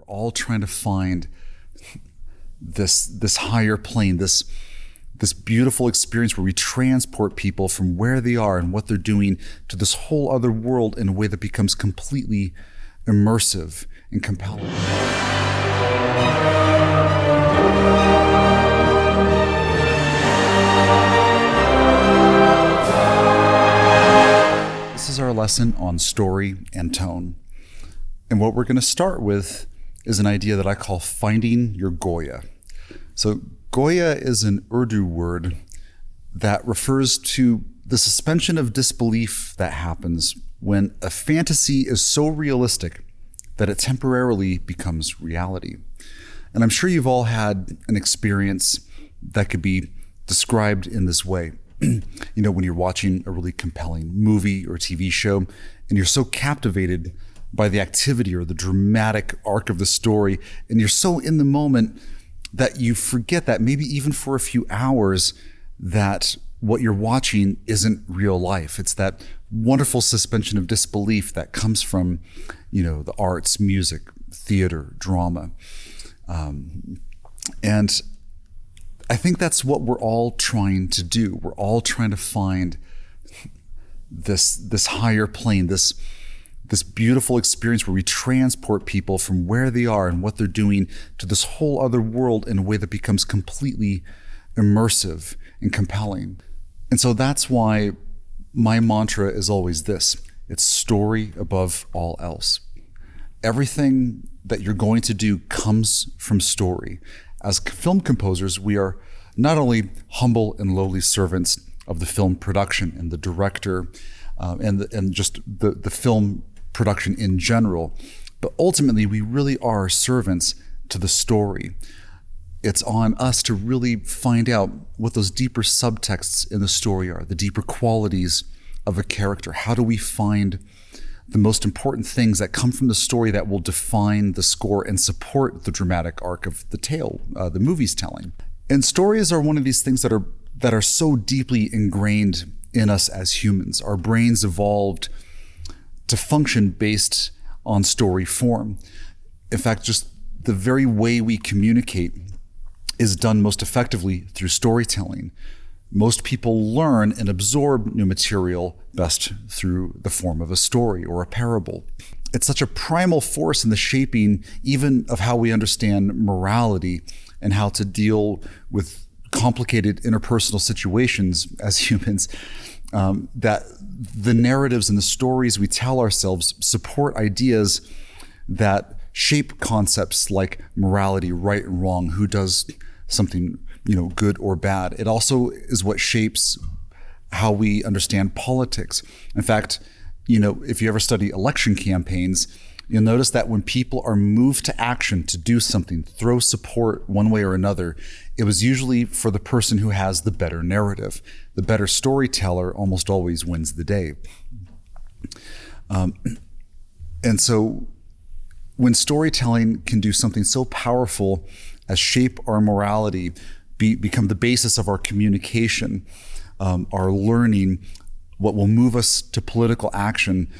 all trying to find this higher plane, this beautiful experience where we transport people from where they are and what they're doing to this whole other world in a way that becomes completely immersive and compelling. This is our lesson on story and tone. And what we're going to start with is an idea that I call finding your Goya. So Goya is an Urdu word that refers to the suspension of disbelief that happens when a fantasy is so realistic that it temporarily becomes reality. And I'm sure you've all had an experience that could be described in this way. You know, when you're watching a really compelling movie or TV show and you're so captivated by the activity or the dramatic arc of the story, and you're so in the moment that you forget that maybe even for a few hours that what you're watching isn't real life. It's that wonderful suspension of disbelief that comes from, you know, the arts, music, theater, drama. And I think that's what we're all trying to do. We're all trying to find this higher plane, this beautiful experience where we transport people from where they are and what they're doing to this whole other world in a way that becomes completely immersive and compelling. And so that's why my mantra is always this: it's story above all else. Everything that you're going to do comes from story. As film composers, we are not only humble and lowly servants of the film production and the director and just the film production in general, but ultimately we really are servants to the story. It's on us to really find out what those deeper subtexts in the story are, the deeper qualities of a character. How do we find the most important things that come from the story that will define the score and support the dramatic arc of the tale, the movie's telling? And stories are one of these things that are so deeply ingrained in us as humans. Our brains evolved to function based on story form. In fact, just the very way we communicate is done most effectively through storytelling. Most people learn and absorb new material best through the form of a story or a parable. It's such a primal force in the shaping even of how we understand morality and how to deal with complicated interpersonal situations as humans, that the narratives and the stories we tell ourselves support ideas that shape concepts like morality, right and wrong, who does something, good or bad. It also is what shapes how we understand politics. In fact, if you ever study election campaigns, you'll notice that when people are moved to action to do something, throw support one way or another, it was usually for the person who has the better narrative. The better storyteller almost always wins the day. And so when storytelling can do something so powerful as shape our morality, become the basis of our communication, our learning, what will move us to political action,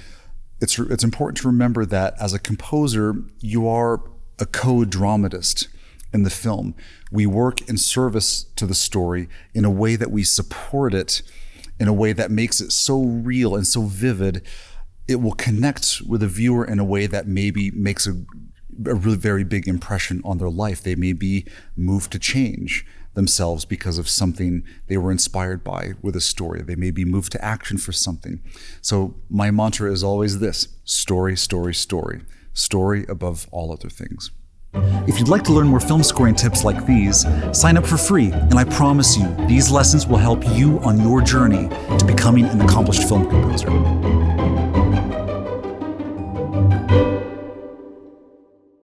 it's important to remember that as a composer, you are a co-dramatist in the film. We work in service to the story in a way that we support it, in a way that makes it so real and so vivid, it will connect with the viewer in a way that maybe makes a really very big impression on their life. They may be moved to change themselves because of something they were inspired by with a story. They may be moved to action for something. So my mantra is always this: story, story, story. Story above all other things. If you'd like to learn more film scoring tips like these, sign up for free, and I promise you, these lessons will help you on your journey to becoming an accomplished film composer.